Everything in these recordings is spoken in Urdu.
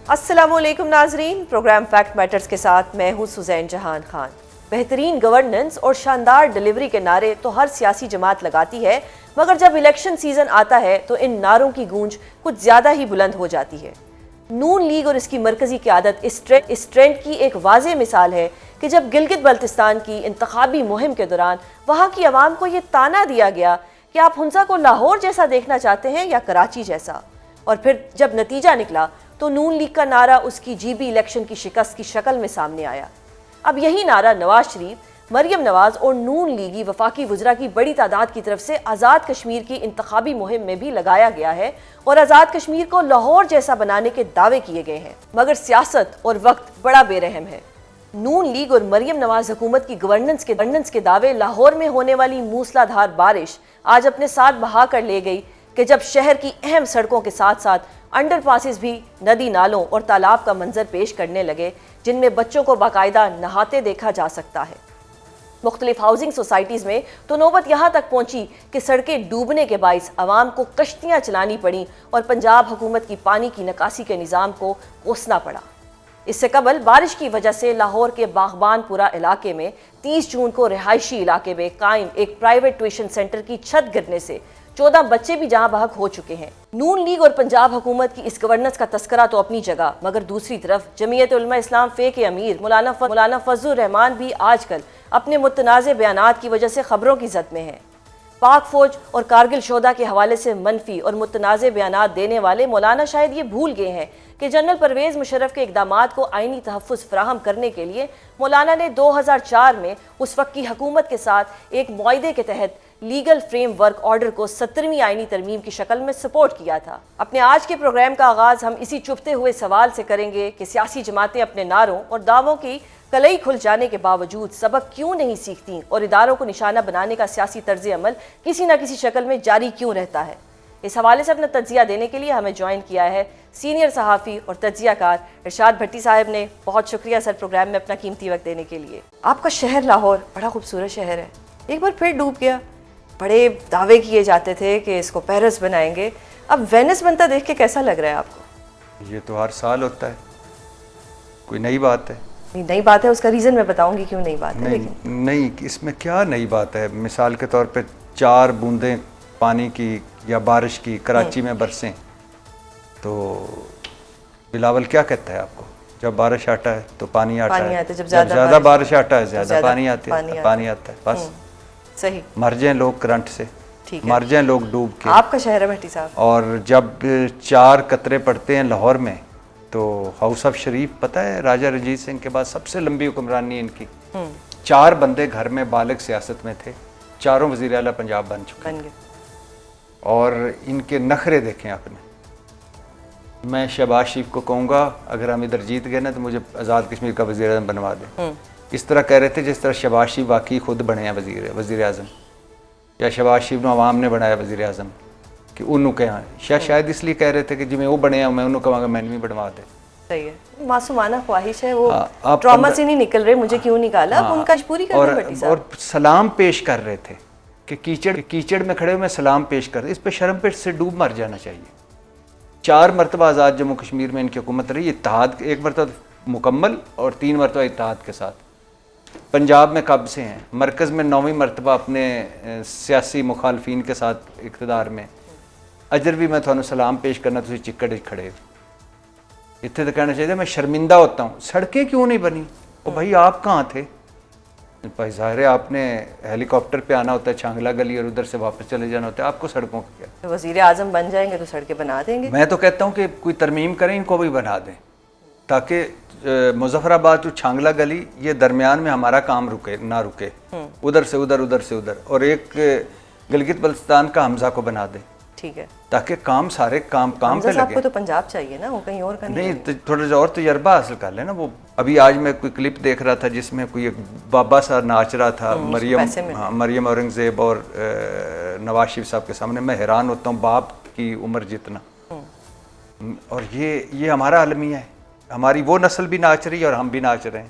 السلام علیکم ناظرین، پروگرام فیکٹ میٹرز کے ساتھ میں ہوں سزین جہان خان۔ بہترین گورننس اور شاندار ڈیلیوری کے نعرے تو ہر سیاسی جماعت لگاتی ہے، مگر جب الیکشن سیزن آتا ہے تو ان نعروں کی گونج کچھ زیادہ ہی بلند ہو جاتی ہے۔ نون لیگ اور اس کی مرکزی قیادت اس ٹرینڈ کی ایک واضح مثال ہے کہ جب گلگت بلتستان کی انتخابی مہم کے دوران وہاں کی عوام کو یہ طعنہ دیا گیا کہ آپ ہنزا کو لاہور جیسا دیکھنا چاہتے ہیں یا کراچی جیسا، اور پھر جب نتیجہ نکلا تو نون لیگ کا نعرہ اس کی جی بی الیکشن کی شکست کی شکل میں سامنے آیا۔ اب یہی نعرہ نواز شریف، مریم نواز اور نون لیگی وفاقی وزراء کی بڑی تعداد کی طرف سے آزاد کشمیر کی انتخابی مہم میں بھی لگایا گیا ہے اور آزاد کشمیر کو لاہور جیسا بنانے کے دعوے کیے گئے ہیں، مگر سیاست اور وقت بڑا بے رحم ہے۔ نون لیگ اور مریم نواز حکومت کی گورننس کے دعوے لاہور میں ہونے والی موسلا دھار بارش آج اپنے ساتھ بہا کر لے گئی کہ جب شہر کی اہم سڑکوں کے ساتھ ساتھ انڈر پاسز بھی ندی نالوں اور تالاب کا منظر پیش کرنے لگے جن میں بچوں کو باقاعدہ نہاتے دیکھا جا سکتا ہے۔ مختلف ہاؤسنگ سوسائٹیز میں تو نوبت یہاں تک پہنچی کہ سڑکیں ڈوبنے کے باعث عوام کو کشتیاں چلانی پڑیں اور پنجاب حکومت کی پانی کی نکاسی کے نظام کو کوسنا پڑا۔ اس سے قبل بارش کی وجہ سے لاہور کے باغبان پورہ علاقے میں 30 جون کو رہائشی علاقے میں قائم ایک پرائیویٹ ٹیوشن سینٹر کی چھت گرنے سے 14 بچے بھی جہاں بحق ہو چکے ہیں۔ نون لیگ اور پنجاب حکومت کی اس گورننس کا تذکرہ تو اپنی جگہ، مگر دوسری طرف جمعیت علماء اسلام فے کے امیر مولانا فضل الرحمان بھی آج کل اپنے متنازع بیانات کی وجہ سے خبروں کی زد میں ہیں۔ پاک فوج اور کارگل شہدا کے حوالے سے منفی اور متنازع بیانات دینے والے مولانا شاید یہ بھول گئے ہیں کہ جنرل پرویز مشرف کے اقدامات کو آئینی تحفظ فراہم کرنے کے لیے مولانا نے 2004 میں اس وقت کی حکومت کے ساتھ ایک معاہدے کے تحت لیگل فریم ورک آرڈر کو 17ویں آئینی ترمیم کی شکل میں سپورٹ کیا تھا۔ اپنے آج کے پروگرام کا آغاز ہم اسی چپتے ہوئے سوال سے کریں گے کہ سیاسی جماعتیں اپنے نعروں اور دعووں کی کلئی کھل جانے کے باوجود سبق کیوں نہیں سیکھتیں اور اداروں کو نشانہ بنانے کا سیاسی طرز عمل کسی نہ کسی شکل میں جاری کیوں رہتا ہے۔ اس حوالے سے اپنا تجزیہ دینے کے لیے ہمیں جوائن کیا ہے سینئر صحافی اور تجزیہ کار ارشاد بھٹی صاحب نے۔ بہت شکریہ سر پروگرام میں اپنا قیمتی وقت دینے کے لیے۔ آپ کا شہر لاہور بڑا خوبصورت شہر ہے، ایک بار پھر ڈوب گیا۔ بڑے دعوے کیے جاتے تھے کہ اس کو پیرس بنائیں گے، اب وینس بنتا دیکھ کے کیسا لگ رہا ہے آپ کو؟ یہ تو ہر سال ہوتا ہے، کوئی نئی بات ہے؟ نئی بات ہے، اس کا ریزن میں بتاؤں گی کیوں نئی بات ہے۔ نہیں، اس میں کیا نئی بات ہے؟ مثال کے طور پہ 4 بوندیں پانی کی یا بارش کی کراچی میں برسیں تو بلاول کیا کہتا ہے آپ کو؟ جب بارش آتا ہے تو پانی آتا ہے، جب زیادہ بارش آتا ہے زیادہ پانی آتا ہے، بس صحیح۔ مر جائیں لوگ کرنٹ سے، مر جائیں لوگ ڈوب کے۔ آپ کا شہر ہے بھٹی صاحب۔ اور جب 4 قطرے پڑتے ہیں لاہور میں تو ہاؤس آف شریف پتہ ہے راجہ رنجیت سنگھ کے بعد سب سے لمبی حکمرانی ان کی، 4 بندے گھر میں بالغ سیاست میں تھے، چاروں وزیر اعلیٰ پنجاب بن چکے ہیں۔ اور ان کے نخرے دیکھیں آپ نے۔ میں شہباز شریف کو کہوں گا اگر ہم ادھر جیت گئے نا تو مجھے آزاد کشمیر کا وزیر اعظم بنوا دیں۔ اس طرح کہہ رہے تھے جس طرح شہباز شریف واقعی خود بنے ہیں وزیر اعظم، یا شہباز شریف نے عوام نے بنایا وزیر اعظم کہ انہوں کے ہاں شاید اس لیے کہہ رہے تھے کہ جی میں وہ بنے ہیں میں انہوں کہوں گا میں نہیں بنوا دیں۔ صحیح ہے، معصومانہ خواہش ہے، وہ ٹراما سے نہیں نکل رہے، مجھے کیوں نکالا، اب ان کا پوری کر دیں بھٹی صاحب۔ اور سلام پیش کر رہے تھے کہ کیچڑ میں کھڑے ہوئے سلام پیش کر رہے، اس پہ شرم پیٹ سے ڈوب مر جانا چاہیے۔ 4 مرتبہ آزاد جموں کشمیر میں ان کی حکومت رہی، اتحاد 1 مرتبہ مکمل اور 3 مرتبہ اتحاد کے ساتھ۔ پنجاب میں کب سے ہیں، مرکز میں 9ویں مرتبہ اپنے سیاسی مخالفین کے ساتھ اقتدار میں۔ اجر بھی میں تھانوں سلام پیش کرنا تسی چکڑ کھڑے اتنے تو کہنا چاہیے میں شرمندہ ہوتا ہوں۔ سڑکیں کیوں نہیں بنی؟ او بھائی آپ کہاں تھے؟ بھائی ظاہر ہے آپ نے ہیلی کاپٹر پہ آنا ہوتا ہے چھانگلہ گلی اور ادھر سے واپس چلے جانا ہوتا ہے، آپ کو سڑکوں کا کیا؟ وزیر اعظم بن جائیں گے تو سڑکیں بنا دیں گے۔ میں تو کہتا ہوں کہ کوئی ترمیم کریں ان کو بھی بنا دیں تاکہ مظفر آباد ٹو چھانگلہ گلی یہ درمیان میں ہمارا کام نہ رکے، ادھر سے ادھر، اور ایک گلگت بلتستان کا حمزہ کو بنا دیں، ٹھیک ہے، تاکہ کام سارے کام پہ لگے۔ آپ کو تو پنجاب چاہیے نا، وہ کہیں اور کا نہیں، تھوڑا سا اور تجربہ حاصل کر لیں نا۔ وہ ابھی آج میں کوئی کلپ دیکھ رہا تھا جس میں کوئی ایک بابا سا ناچ رہا تھا مریم اورنگزیب اور نواز شریف صاحب کے سامنے۔ میں حیران ہوتا ہوں باپ کی عمر جتنا، اور یہ ہمارا المیہ ہے، ہماری وہ نسل بھی ناچ رہی ہے اور ہم بھی ناچ رہے ہیں۔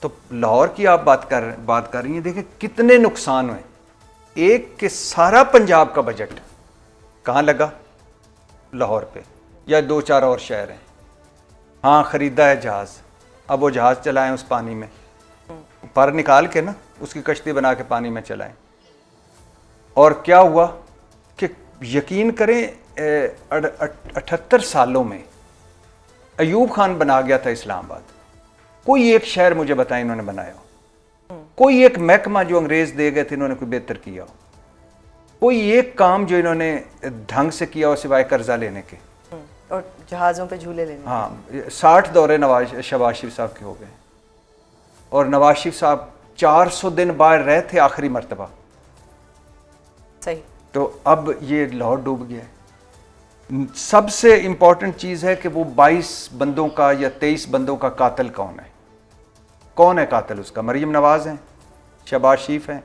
تو لاہور کی آپ بات کر رہی ہیں، دیکھیں کتنے نقصان ہوئے۔ ایک کہ سارا پنجاب کا بجٹ کہاں لگا؟ لاہور پہ، یا 2-4 اور شہر ہیں۔ ہاں خریدا ہے جہاز، اب وہ جہاز چلائیں اس پانی میں، پر نکال کے نا اس کی کشتی بنا کے پانی میں چلائیں. اور کیا ہوا کہ یقین کریں 78 سالوں میں ایوب خان بنا گیا تھا اسلام آباد. کوئی ایک شہر مجھے بتائیں انہوں نے بنایا ہو، کوئی ایک محکمہ جو انگریز دے گئے تھے انہوں نے کوئی بہتر کیا ہو، کوئی ایک کام جو انہوں نے ڈھنگ سے کیا ہو سوائے قرضہ لینے کے اور جہازوں پہ جھولے لینے. ہاں 60 دورے شہباز شریف صاحب کے ہو گئے، اور نواز شریف صاحب 400 دن باہر رہے تھے آخری مرتبہ. صحیح. تو اب یہ لاہور ڈوب گیا ہے. سب سے امپورٹنٹ چیز ہے کہ وہ 22 بندوں کا یا 23 بندوں کا قاتل کون ہے. کون ہے قاتل اس کا؟ مریم نواز ہیں، شہباز شریف ہیں،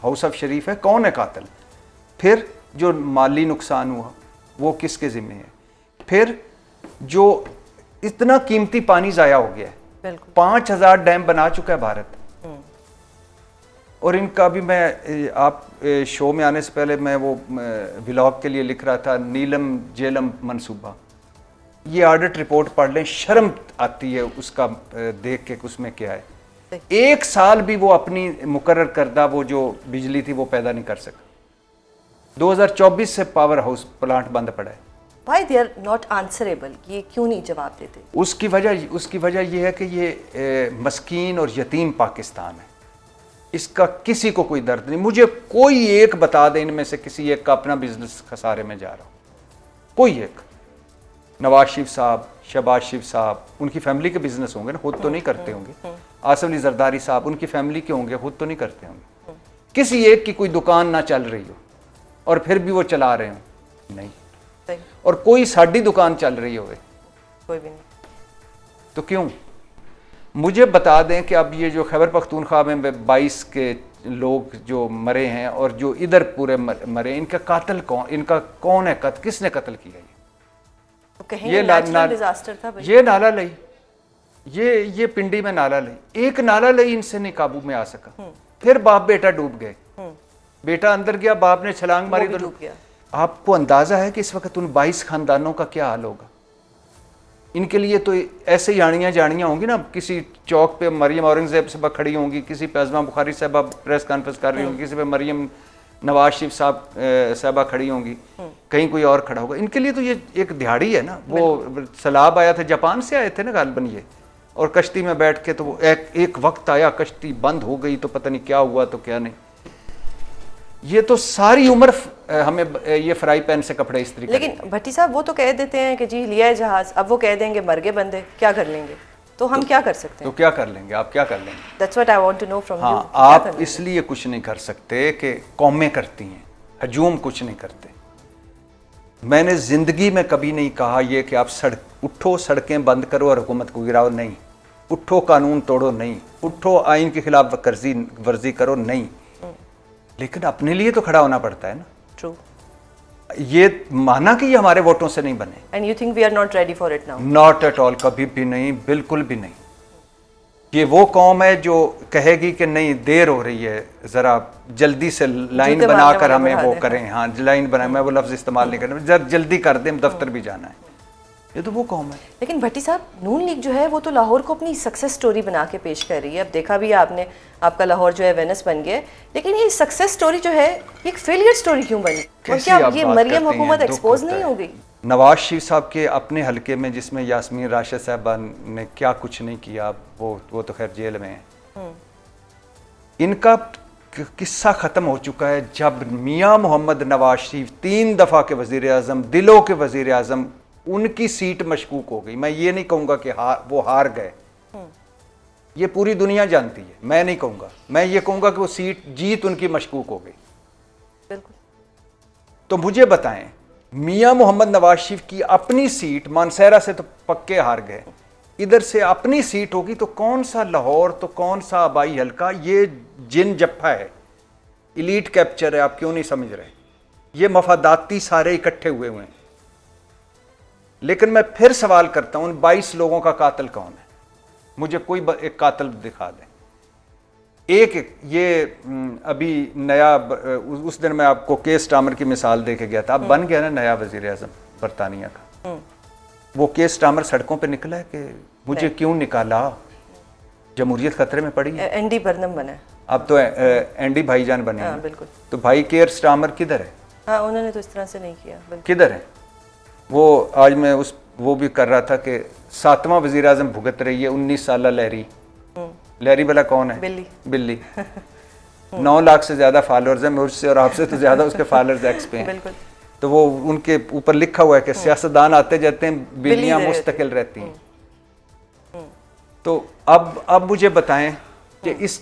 ہاؤس آف شریف ہے. کون ہے قاتل؟ پھر جو مالی نقصان ہوا وہ کس کے ذمہ ہے؟ پھر جو اتنا قیمتی پانی ضائع ہو گیا ہے، 5000 ڈیم بنا چکا ہے بھارت. اور ان کا بھی میں آپ شو میں آنے سے پہلے میں وہ ولاگ کے لیے لکھ رہا تھا نیلم جیلم منصوبہ. یہ آڈٹ رپورٹ پڑھ لیں، شرم آتی ہے اس کا دیکھ کے اس میں کیا ہے. 1 سال بھی وہ اپنی مقرر کردہ وہ جو بجلی تھی وہ پیدا نہیں کر سکا. 2024 سے پاور ہاؤس پلانٹ بند پڑا ہے. Why they are not answerable؟ یہ کیوں نہیں جواب دیتے؟ اس کی وجہ یہ ہے کہ یہ مسکین اور یتیم پاکستان ہے. اس کا کسی کو کوئی درد نہیں. مجھے کوئی ایک بتا دے ان میں سے کسی ایک کا اپنا بزنس خسارے میں جا رہا ہو، کوئی ایک. نواز شریف صاحب، شہباز شریف صاحب، ان کی فیملی کے بزنس ہوں گے نا، خود تو نہیں کرتے ہوں گے. آصف علی زرداری صاحب، ان کی فیملی کے ہوں گے، خود تو نہیں کرتے ہوں گے. کسی ایک کی کوئی دکان نہ چل رہی ہو اور پھر بھی وہ چلا رہے ہوں، نہیں. اور کوئی ساڑھی دکان چل رہی ہوئے، کوئی بھی نہیں. تو کیوں؟ مجھے بتا دیں کہ اب یہ جو خیبر پختونخوا میں 22 کے لوگ جو مرے ہیں اور جو ادھر پورے مرے، ان کا قاتل کون؟ ان کا کون ہے؟ کس نے قتل کیا؟ یہ نیچرل ڈیزاسٹر تھا. یہ نالا لئی، یہ پنڈی میں نالا لئی، ایک نالا لئی ان سے نہیں قابو میں آ سکا. پھر باپ بیٹا ڈوب گئے. بیٹا اندر گیا، باپ نے چھلانگ ماری تو ڈوب گیا. آپ کو اندازہ ہے کہ اس وقت ان 22 خاندانوں کا کیا حال ہوگا؟ ان کے لیے تو ایسے ہی آنیاں جانیاں ہوں گی نا. کسی چوک پہ مریم اورنگزیب صاحبہ کھڑی ہوں گی، کسی پہ ازما بخاری صاحبہ پریس کانفرنس کر رہی ہوں گی، کسی پہ مریم نواز شریف صاحبہ کھڑی ہوں گی، کہیں کوئی اور کھڑا ہوگا. ان کے لیے تو یہ ایک دہاڑی ہے نا. وہ سیلاب آیا تھا، جاپان سے آئے تھے نا غالباً یہ، اور کشتی میں بیٹھ کے تو وہ ایک وقت آیا کشتی بند ہو گئی تو پتہ نہیں کیا ہوا تو کیا نہیں. یہ تو ساری عمر ہمیں یہ فرائی پین سے کپڑے استری کریں. لیکن بھٹی صاحب وہ تو کہہ دیتے ہیں کہ جی لیا ہے جہاز، اب وہ کہہ دیں گے مر گئے بندے، کیا کر لیں گے؟ تو ہم کیا کر سکتے ہیں؟ تو کیا کر لیں گے؟ آپ کیا کر لیں گے؟ That's what I want to know from you. ہاں، آپ اس لیے کچھ نہیں کر سکتے کہ قومیں کرتی ہیں، ہجوم کچھ نہیں کرتے. میں نے زندگی میں کبھی نہیں کہا یہ کہ آپ اٹھو سڑکیں بند کرو اور حکومت کو گراؤ، نہیں. اٹھو قانون توڑو، نہیں. اٹھو آئین کے خلاف ورزی کرو، نہیں. لیکن اپنے لیے تو کھڑا ہونا پڑتا ہے نا. True. یہ مانا کہ یہ ہمارے ووٹوں سے نہیں بنے. And you think we are not ready for it now? Not at all. کبھی بھی نہیں، بالکل بھی نہیں. یہ وہ قوم ہے جو کہے گی کہ نہیں دیر ہو رہی ہے، ذرا جلدی سے لائن بنا کر ہمیں وہ کریں. ہاں لائن بنائیں، میں وہ لفظ استعمال نہیں کرنا، جلدی کر دیں، دفتر بھی جانا ہے. یہ تو وہ قوم ہے. لیکن بھٹی صاحب نون لیگ جو ہے وہ تو لاہور کو اپنی سکسیس سٹوری بنا کے پیش کر رہی ہے. اب دیکھا بھی آپ نے، آپ کا لاہور جو ہے وینس بن گیا، لیکن یہ سکسیس سٹوری جو ہے یہ ایک فیلئر سٹوری کیوں بنی؟ اور کیا یہ مریم حکومت ایکسپوز نہیں ہو گئی؟ نواز شریف صاحب کے اپنے حلقے میں جس میں یاسمین راشد صاحبہ نے کیا کچھ نہیں کیا، وہ تو خیر جیل میں ہیں. ان کا قصہ ختم ہو چکا ہے جب میاں محمد نواز شریف 3 دفعہ کے وزیر اعظم، دلوں کے وزیر اعظم، ان کی سیٹ مشکوک ہو گئی. میں یہ نہیں کہوں گا کہ وہ ہار گئے، یہ پوری دنیا جانتی ہے. میں نہیں کہوں گا، میں یہ کہوں گا کہ وہ سیٹ جیت ان کی مشکوک ہو گئی. بالکل. تو مجھے بتائیں، میاں محمد نواز شریف کی اپنی سیٹ مانسہرہ سے تو پکے ہار گئے، ادھر سے اپنی سیٹ ہوگی تو کون سا لاہور، تو کون سا آبائی حلقہ؟ یہ جن جپا ہے، ایلیٹ کیپچر ہے. آپ کیوں نہیں سمجھ رہے؟ یہ مفاداتی سارے اکٹھے ہوئے ہیں. لیکن میں پھر سوال کرتا ہوں، ان 22 لوگوں کا قاتل کون ہے؟ مجھے کوئی ایک قاتل دکھا دیں. ایک یہ ابھی نیا، اس دن میں آپ کو کیس ٹامر کی مثال دے کے گیا تھا، اب بن گیا نا نیا وزیر اعظم برطانیہ کا. وہ کیس اسٹارمر سڑکوں پہ نکلا ہے کہ مجھے کیوں نکالا؟ جمہوریت خطرے میں پڑی ہے. این ڈی برنم بنا ہے اب تو اینڈی بھائی جان بنے ہیں. بالکل. تو بھائی کیئر اسٹارمر کدھر ہے؟ ہاں انہوں نے تو اس طرح سے نہیں کیا. کدھر ہے وہ؟ آج میں وہ بھی کر رہا تھا کہ 7واں وزیر اعظم بھگت رہی ہے 19 سالہ لہری. لہری والا کون ہے؟ بلی. 9 لاکھ سے زیادہ فالوورز ہیں مجھ سے اور آپ سے تو زیادہ اس کے فالوورز ایکس پہ ہیں. تو وہ ان کے اوپر لکھا ہوا ہے کہ سیاستدان آتے جاتے ہیں بلیاں مستقل رہتی ہیں. تو اب مجھے بتائیں کہ اس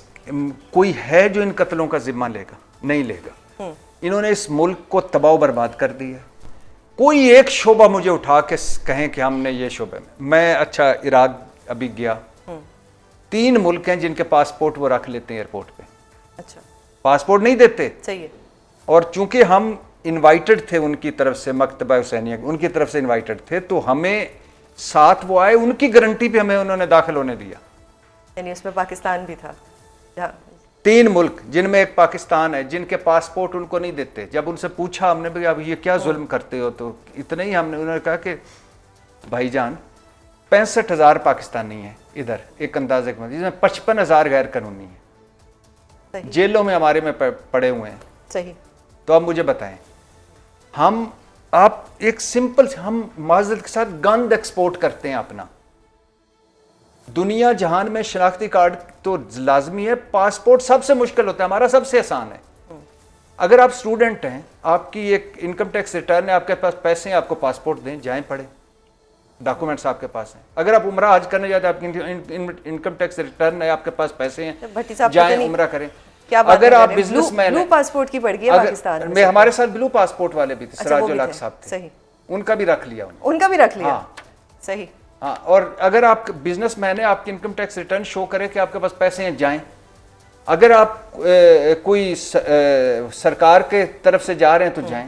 کوئی ہے جو ان قتلوں کا ذمہ لے گا؟ نہیں لے گا. انہوں نے اس ملک کو تباہ و برباد کر دی ہے. کوئی ایک شعبہ مجھے اٹھا کے کہیں کہ ہم نے یہ شعبے میں اچھا عراق ابھی گیا. 3 ملک ہیں جن کے پاسپورٹ وہ رکھ لیتے ہیں ایئرپورٹ پہ. اچھا پاسپورٹ نہیں دیتے. صحیح ہے. اور چونکہ ہم انوائٹڈ تھے ان کی طرف سے، مکتبہ حسینیہ ان کی طرف سے انوائٹڈ تھے، تو ہمیں ساتھ وہ آئے، ان کی گارنٹی پہ ہمیں انہوں نے داخل ہونے دیا. یعنی اس میں پاکستان بھی تھا. 3 ملک جن میں ایک پاکستان ہے جن کے پاسپورٹ ان کو نہیں دیتے. جب ان سے پوچھا ہم نے بھی اب یہ کیا ظلم کرتے ہو، تو اتنا ہی انہوں نے کہا کہ بھائی جان 65,000 پاکستانی ہیں ادھر ایک اندازے کے جس میں 55,000 غیر قانونی ہیں، جیلوں میں ہمارے میں پڑے ہوئے ہیں. صحیح. تو اب مجھے بتائیں، آپ ایک سمپل ہم معذرت کے ساتھ گند ایکسپورٹ کرتے ہیں اپنا. دنیا جہان میں شناختی کارڈ تو لازمی ہے، پاسپورٹ سب سے مشکل ہوتا ہے، ہمارا سب سے آسان ہے. اگر آپ اسٹوڈنٹ ہیں، آپ کی ایک انکم ٹیکس ریٹرن ہے، آپ کے پاس پیسے ہیں، آپ کو پاسپورٹ دیں، جائیں پڑھیں، ڈاکومنٹس آپ کے پاس ہیں. اگر آپ عمرہ حج کرنے جاتے ہیں، آپ کی انکم ٹیکس ریٹرن ہے، آپ کے پاس پیسے ہیں، جائیں عمرہ کریں. اگر آپ بزنس مین ہیں، بلو پاسپورٹ کی پڑ گئی ہے پاکستان میں، ہمارے ساتھ بلو پاسپورٹ والے بھی تھے، سراج الحق صاحب تھے. صحیح. ان کا بھی رکھ لیا. ان کا بھی رکھ لیا. صحیح. ہاں. اور اگر آپ بزنس مین ہیں، آپ کی انکم ٹیکس ریٹرن شو کرے کہ آپ کے پاس پیسے ہیں، جائیں. اگر آپ کوئی سرکار کے طرف سے جا رہے ہیں تو جائیں.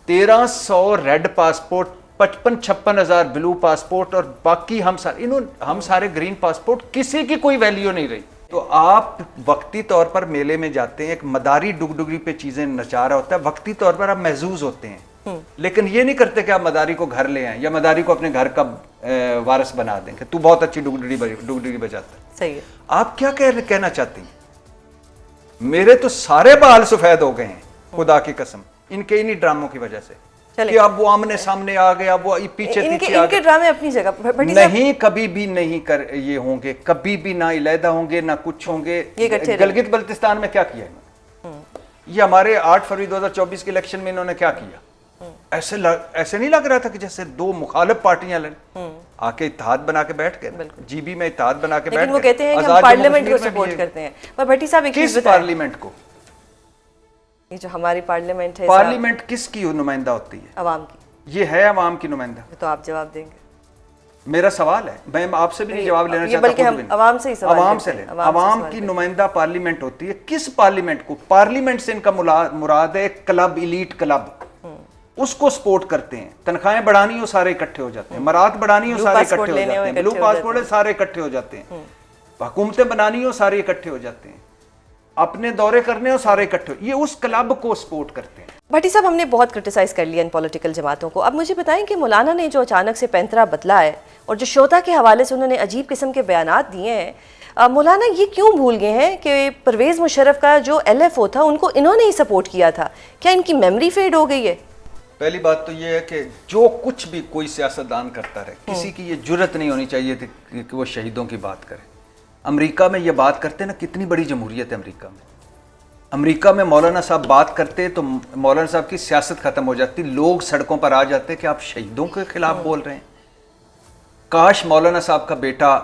1300 ریڈ پاسپورٹ، 55-56,000 بلو پاسپورٹ، اور باقی ہم سارے گرین پاسپورٹ، کسی کی کوئی ویلیو نہیں رہی. تو آپ وقتی طور پر میلے میں جاتے ہیں، ایک مداری ڈگڈگری پہ چیزیں نچا رہا ہوتا ہے، وقتی طور پر آپ محظوظ ہوتے ہیں، لیکن یہ نہیں کرتے کہ آپ مداری کو گھر لے آئیں یا مداری کو اپنے گھر کا وارث بنا دیں کہ تو بہت اچھی ڈگڈگری بجاتا ہے. صحیح ہے. آپ کیا کہنا چاہتے ہیں؟ میرے تو سارے بال سفید ہو گئے ہیں خدا کی قسم انہی ڈراموں کی وجہ سے کہ اب وہ آمنے سامنے آ گئے، اب وہ پیچھے پیچھے آ گئے. ڈرامے اپنی جگہ نہیں، کبھی بھی نہیں یہ ہوں گے، کبھی بھی نہ علیحدہ ہوں گے، نہ کچھ ہوں گے. گلگت بلتستان میں کیا کیا انہوں نے؟ یہ ہمارے 8 فروری 2024 کے الیکشن میں انہوں نے کیا کیا؟ ایسے نہیں لگ رہا تھا کہ جیسے 2 مخالف پارٹیاں آ کے اتحاد بنا کے بیٹھ گئے، جی بی میں اتحاد بنا کے بیٹھ گئے. لیکن وہ کہتے ہیں کہ ہم پارلیمنٹ کو سپورٹ کرتے ہیں. پر بھٹی صاحب ایک چیز بتائیں، پارلیمنٹ کو، یہ جو ہماری پارلیمنٹ ہے، پارلیمنٹ کس کی نمائندہ ہوتی ہے؟ عوام کی. یہ ہے عوام کی نمائندہ. تو آپ جواب دیں گے؟ میرا سوال ہے، میں آپ سے بھی نہیں جواب لینا چاہتا، بلکہ ہم عوام سے ہی سوال عوام سے لیں. عوام کی نمائندہ پارلیمنٹ ہوتی ہے. کس پارلیمنٹ کو؟ پارلیمنٹ سے ان کا مراد ہے کلب، ایلیٹ کلب، اس کو سپورٹ کرتے ہیں. تنخواہیں بڑھانی ہو سارے اکٹھے ہو جاتے ہیں، مراد بڑھانی ہو سارے اکٹھے ہو جاتے ہیں، بلو پاسپورٹ ہے سارے اکٹھے ہو جاتے ہیں، حکومتیں بنانی ہو سارے اکٹھے ہو جاتے ہیں، اپنے دورے کرنے ہو سارے اکٹھے ہو. یہ اس کلب کو سپورٹ کرتے ہیں. بھٹی صاحب، ہم نے بہت کرٹیسائز کر لیا ان پولیٹیکل جماعتوں کو. اب مجھے بتائیں کہ مولانا نے جو اچانک سے پینترا بدلا ہے اور جو شوتا کے حوالے سے انہوں نے عجیب قسم کے بیانات دیے ہیں، مولانا یہ کیوں بھول گئے ہیں کہ پرویز مشرف کا جو LFO تھا ان کو انہوں نے ہی سپورٹ کیا تھا؟ کیا ان کی میموری فیڈ ہو گئی ہے؟ پہلی بات تو یہ ہے کہ جو کچھ بھی کوئی سیاستدان کرتا رہے، کسی کی یہ جرت نہیں ہونی چاہیے تھی کہ وہ شہیدوں کی بات کرے. امریکہ میں یہ بات کرتے ہیں نا، کتنی بڑی جمہوریت ہے امریکہ میں. امریکہ میں مولانا صاحب بات کرتے تو مولانا صاحب کی سیاست ختم ہو جاتی، لوگ سڑکوں پر آ جاتے کہ آپ شہیدوں کے خلاف بول رہے ہیں. کاش مولانا صاحب کا بیٹا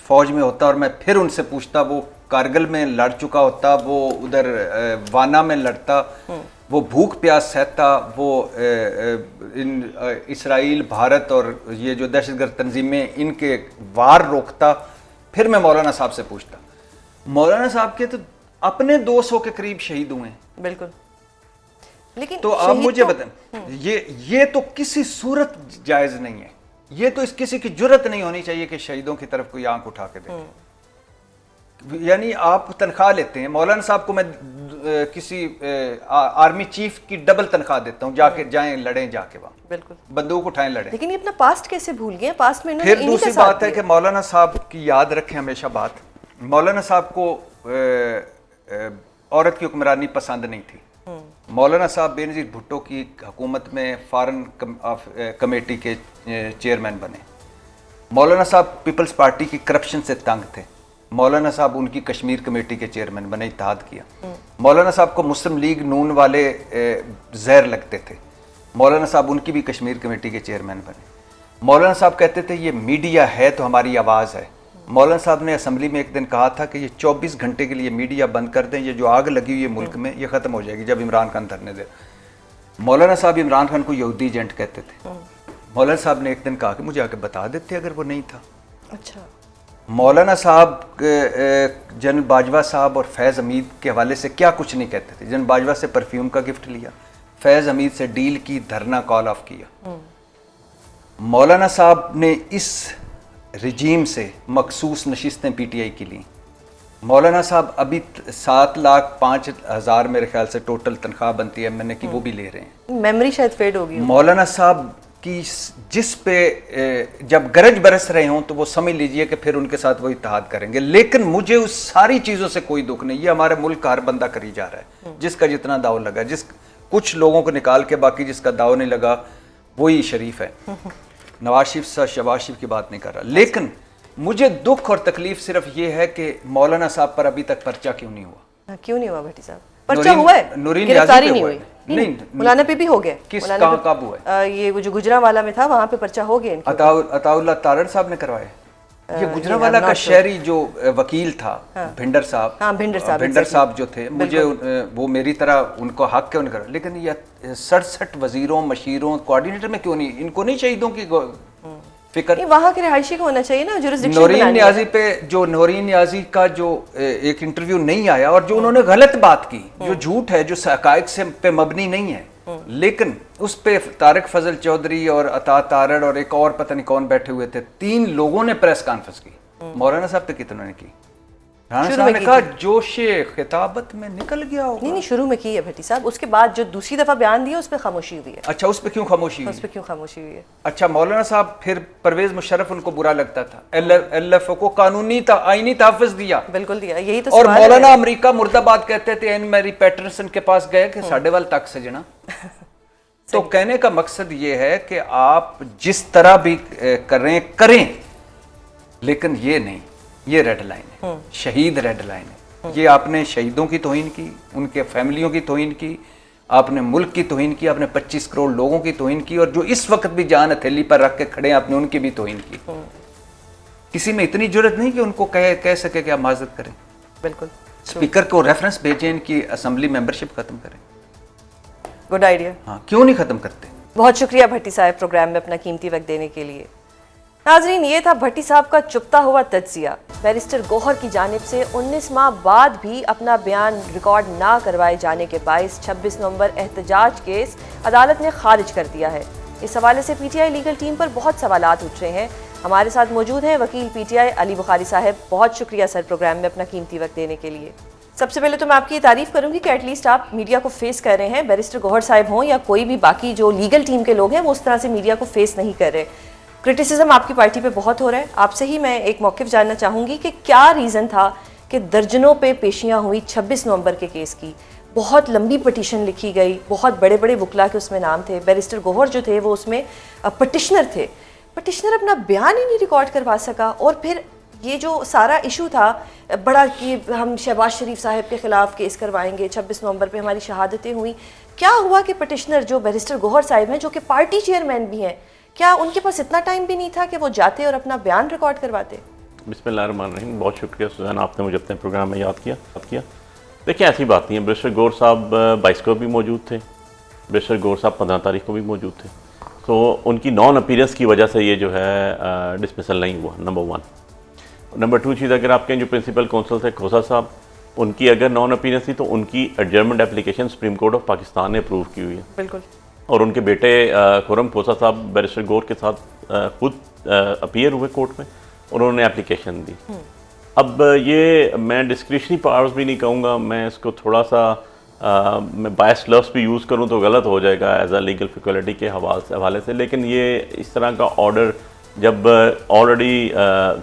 فوج میں ہوتا اور میں پھر ان سے پوچھتا، وہ کارگل میں لڑ چکا ہوتا، وہ ادھر وانا میں لڑتا، وہ بھوک پیاس سہتا، وہ اسرائیل، بھارت اور یہ جو دہشت گرد تنظیمیں ان کے وار روکتا، پھر میں مولانا صاحب سے پوچھتا. مولانا صاحب کے تو اپنے 200 کے قریب شہید ہوئے ہیں. بالکل. لیکن تو آپ مجھے بتائیں، یہ تو کسی صورت جائز نہیں ہے. یہ تو اس کسی کی جرت نہیں ہونی چاہیے کہ شہیدوں کی طرف کوئی آنکھ اٹھا کے دیکھے. یعنی آپ تنخواہ لیتے ہیں، مولانا صاحب کو میں کسی آرمی چیف کی ڈبل تنخواہ دیتا ہوں، جا کے جائیں لڑیں جا کے وہاں، بالکل بندوق اٹھائیں لڑیں. لیکن یہ اپنا پاسٹ کیسے بھول گئے؟ پاسٹ میں پھر دوسری بات ہے کہ مولانا صاحب کی یاد رکھیں ہمیشہ بات، مولانا صاحب کو عورت کی حکمرانی پسند نہیں تھی. مولانا صاحب بے نظیر بھٹو کی حکومت میں فارن کمیٹی کے چیئرمین بنے. مولانا صاحب پیپلز پارٹی کی کرپشن سے تنگ تھے. مولانا صاحب ان کی کشمیر کمیٹی کے چیئرمین بنے، اتحاد کیا. مولانا صاحب کو مسلم لیگ نون والے زہر لگتے تھے. مولانا صاحب ان کی بھی کشمیر کمیٹی کے چیئرمین بنے. مولانا صاحب کہتے تھے یہ میڈیا ہے تو ہماری آواز ہے. مولانا صاحب نے اسمبلی میں ایک دن کہا تھا کہ یہ 24 گھنٹے کے لیے میڈیا بند کر دیں، یہ جو آگ لگی ہوئی ہے ملک میں یہ ختم ہو جائے گی. جب عمران خان دھرنے دے، مولانا صاحب عمران خان کو یہودی ایجنٹ کہتے تھے. مولانا صاحب نے ایک دن کہا کہ مجھے آ کے بتا دیتے اگر وہ نہیں تھا. اچھا. مولانا صاحب جنرل باجوہ صاحب اور فیض حمید کے حوالے سے کیا کچھ نہیں کہتے تھے. جنرل باجوہ سے پرفیوم کا گفٹ لیا، فیض حمید سے ڈیل کی، دھرنا کال آف کیا. مولانا صاحب نے اس رجیم سے مخصوص نشستیں پی ٹی آئی کی لیں. مولانا صاحب ابھی 7,05,000 میرے خیال سے ٹوٹل تنخواہ بنتی ہے میں نے کی، وہ بھی لے رہے ہیں. میموری شاید فیڈ ہوگی. مولانا صاحب کی جس پہ جب گرج برس رہے ہوں تو وہ سمجھ لیجئے کہ پھر ان کے ساتھ وہ اتحاد کریں گے. لیکن مجھے اس ساری چیزوں سے کوئی دکھ نہیں. یہ ہمارے ملک کا ہر بندہ کری جا رہا ہے، جس کا جتنا داؤ لگا، کچھ لوگوں کو نکال کے باقی جس کا داؤ نہیں لگا وہی شریف ہے. نواز شریف سے شہباز شریف کی بات نہیں کر رہا. لیکن مجھے دکھ اور تکلیف صرف یہ ہے کہ مولانا صاحب پر ابھی تک پرچہ کیوں نہیں ہوا. کیوں نہیں ہوا بھٹی صاحب؟ پرچہ ہوا ہے، گرفتاری نہیں ہوئی. نہیں، مولانا پہ بھی ہو گیا. کس کہاں کب ہوا ہے؟ یہ وہ جو گجرانوالہ میں تھا وہاں پہ پرچہ ہو گیا. عطا اللہ تارڑ صاحب نے کروایا. یہ گجرانوالہ کا شہری جو وکیل تھا بھنڈر صاحب، بھنڈر صاحب جو تھے، مجھے وہ میری طرح ان کو حق کیوں نہیں کرا. لیکن یہ 67 وزیروں مشیروں کوآرڈینیٹر میں کیوں نہیں؟ ان کو نہیں شہیدوں کی فکر؟ وہاں کے رہائشی کو ہونا چاہیے نا جورسڈکشن. نورین نیازی پہ جو نورین نیازی کا جو ایک انٹرویو نہیں آیا اور جو انہوں نے غلط بات کی، جو جھوٹ ہے، جو حقائق سے پہ مبنی نہیں ہے، لیکن اس پہ طارق فضل چودھری اور عطا تارڑ اور ایک اور پتہ نہیں کون بیٹھے ہوئے تھے، 3 لوگوں نے پریس کانفرنس کی. مولانا صاحب پہ کتنوں نے کی؟ رانا صاحب نے کہا جوش خطابت میں نکل گیا ہوگا. نہیں شروع میں کی ہے بھٹی صاحب، اس کے بعد جو دوسری دفعہ بیان دیا اس پہ خاموشی ہوئی ہے. اچھا، اس پہ کیوں خاموشی ہوئی؟ اس پہ کیوں خاموشی ہوئی ہے؟ اچھا، مولانا صاحب پھر پرویز مشرف ان کو برا لگتا تھا، ایل ایف او کو قانونی آئینی تحفظ دیا. بالکل دیا، یہی تو. اور مولانا امریکہ مرد آباد کہتے تھے. این میری پیٹرسن کے پاس گئے کہ ساڑھے وال تک سجنا. تو کہنے کا مقصد یہ ہے کہ آپ جس طرح بھی کریں لیکن یہ نہیں، یہ ریڈ لائن ہے، شہید ریڈ لائن ہے. یہ آپ نے شہیدوں کی توہین کی، ان کے فیملیوں کی توہین کی، آپ نے ملک کی توہین کی، آپ نے 25 کروڑ لوگوں کی توہین کی، اور جو اس وقت بھی جان ہتھیلی پر رکھ کے کھڑے ہیں آپ نے ان کی بھی توہین کی. کسی میں اتنی جرت نہیں کہ ان کو کہہ سکے کہ آپ معذرت کریں. بالکل. اسپیکر کو ریفرنس بھیجیں، ان کی اسمبلی ممبرشپ ختم کریں. Good idea. ہاں، کیوں نہیں ختم کرتے؟ بہت شکریہ بھٹی صاحب پروگرام میں اپنا قیمتی وقت دینے کے لیے. ناظرین، یہ تھا بھٹی صاحب کا چپتا ہوا تجزیہ. بیرسٹر گوہر کی جانب سے 19 ماہ بعد بھی اپنا بیان ریکارڈ نہ کروائے جانے کے باعث 26 نومبر احتجاج کیس عدالت نے خارج کر دیا ہے. اس حوالے سے P T I legal team پر بہت سوالات اٹھ رہے ہیں. ہمارے ساتھ موجود ہیں وکیل پی ٹی آئی علی بخاری صاحب. بہت شکریہ سر پروگرام میں اپنا قیمتی وقت دینے کے لیے. سب سے پہلے تو میں آپ کی تعریف کروں گی کہ ایٹ لیسٹ آپ میڈیا کو فیس کر رہے ہیں. بیرسٹر گوہر صاحب ہوں یا کوئی بھی باقی جو لیگل ٹیم کے لوگ ہیں وہ اس طرح سے میڈیا کو فیس نہیں کر رہے. کرٹیسزم آپ کی پارٹی پہ بہت ہو رہا ہے. آپ سے ہی میں ایک موقف جاننا چاہوں گی کہ کیا ریزن تھا کہ درجنوں پہ پیشیاں ہوئی 26 نومبر کے کیس کی. بہت لمبی پٹیشن لکھی گئی، بہت بڑے بڑے وکلا کے اس میں نام تھے. بیرسٹر گوہر جو تھے وہ اس میں پٹیشنر تھے. پٹیشنر اپنا بیان ہی نہیں ریکارڈ کروا سکا. اور پھر یہ جو سارا ایشو تھا بڑا کہ ہم شہباز شریف صاحب کے خلاف کیس کروائیں گے، 26 نومبر پہ ہماری شہادتیں ہوئیں. کیا ہوا کہ پٹیشنر جو بیرسٹر گوہر صاحب ہیں جو کہ پارٹی چیئرمین بھی ہیں، کیا ان کے پاس اتنا ٹائم بھی نہیں تھا کہ وہ جاتے اور اپنا بیان ریکارڈ کرواتے؟ بسم اللہ الرحمن الرحیم. بہت شکریہ سوزان، آپ نے مجھے اپنے پروگرام میں یاد کیا. دیکھیں، ایسی بات نہیں ہے. بیرسٹر گوہر صاحب 22 کو بھی موجود تھے، بیرسٹر گوہر صاحب 15 تاریخ کو بھی موجود تھے. تو ان کی نان اپیرنس کی وجہ سے یہ جو ہے ڈسمسل نہیں ہوا، نمبر 1. نمبر 2 چیز، اگر آپ کہیں جو پرنسپل کونسل تھے کھوسا صاحب، ان کی اگر نان اپیرنس تھی تو ان کی adjournment application supreme court of Pakistan نے اپروو کی ہوئی ہے. بالکل. اور ان کے بیٹے خرم کھوسا صاحب بیرسٹر گوہر کے ساتھ خود اپیئر ہوئے کورٹ میں، انہوں نے اپلیکیشن دی. اب یہ میں ڈسکریشنری پاورز بھی نہیں کہوں گا، میں اس کو تھوڑا سا میں بائس لفظ بھی یوز کروں تو غلط ہو جائے گا ایز اے لیگل فیکولٹی کے حوالے سے، لیکن یہ اس طرح کا آرڈر جب آلریڈی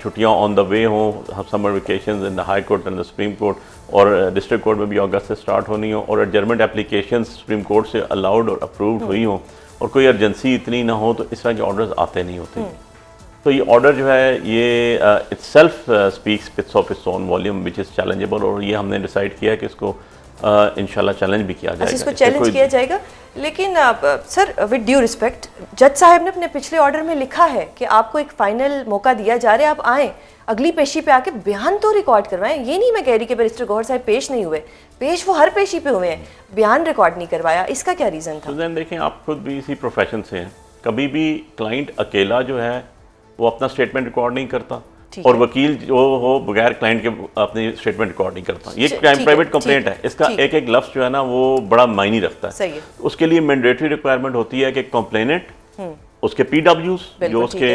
چھٹیاں آن دا وے ہوں، summer vacations in the High Court and the Supreme Court, اور ڈسٹرکٹ کورٹ میں بھی اگست سے سٹارٹ ہونی ہوں، اور ایڈجرمنٹ اپلیکیشنز سپریم کورٹ سے الاؤڈ اور اپرووڈ ہوئی ہوں، اور کوئی ارجنسی اتنی نہ ہو، تو اس طرح کے آرڈرز آتے نہیں ہوتے. تو یہ آرڈر جو ہے یہ itself speaks puts of its own volume which is challengeable, اور یہ ہم نے ڈیسائیڈ کیا کہ اس کو انشاءاللہ چیلنج بھی کیا جائے گا. اس کو چیلنج کیا جائے گا. لیکن سر ود ڈیو رسپیکٹ، جج صاحب نے اپنے پچھلے آرڈر میں لکھا ہے کہ آپ کو ایک فائنل موقع دیا جا رہا ہے، آپ آئیں اگلی پیشی پہ آ کے بیان تو ریکارڈ کروائیں. یہ نہیں میں کہہ رہی کہ بیرسٹر گوہر صاحب پیش نہیں ہوئے، پیش وہ ہر پیشی پہ ہوئے ہیں، بیان ریکارڈ نہیں کروایا. اس کا کیا ریزن تھا؟ دیکھیں آپ خود بھی اسی پروفیشن سے ہیں، کبھی بھی کلائنٹ اکیلا جو ہے وہ اپنا اسٹیٹمنٹ ریکارڈ نہیں کرتا، اور وکیل جو ہو بغیر کلائنٹ کے اپنی اسٹیٹمنٹ ریکارڈ نہیں کرتا. یہ پرائیویٹ کمپلینٹ ہے، اس کا ایک ایک لفظ جو ہے نا وہ بڑا معنی رکھتا ہے. اس کے لیے مینڈیٹری ریکوائرمنٹ ہوتی ہے کہ کمپلیننٹ اس کے پی ڈبلیوز، جو اس کے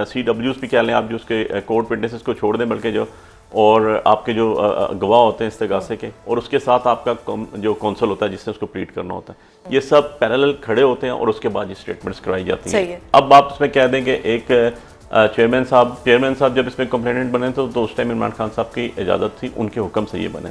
سی ڈبلیوز بھی کہہ لیں آپ، جو اس کے کورٹ وٹنسز کو چھوڑ دیں بلکہ جو، اور آپ کے جو گواہ ہوتے ہیں استغاثے کے، اور اس کے ساتھ آپ کا جو کونسل ہوتا ہے جس نے اس کو پلیڈ کرنا ہوتا ہے، یہ سب پیرالل کھڑے ہوتے ہیں، اور اس کے بعد یہ اسٹیٹمنٹس کرائی جاتی ہیں. اب آپ اس میں کہہ دیں کہ ایک چیئرمین صاحب جب اس میں کمپلیننٹ بنے تو اس ٹائم عمران خان صاحب کی اجازت تھی، ان کے حکم سے یہ بنے.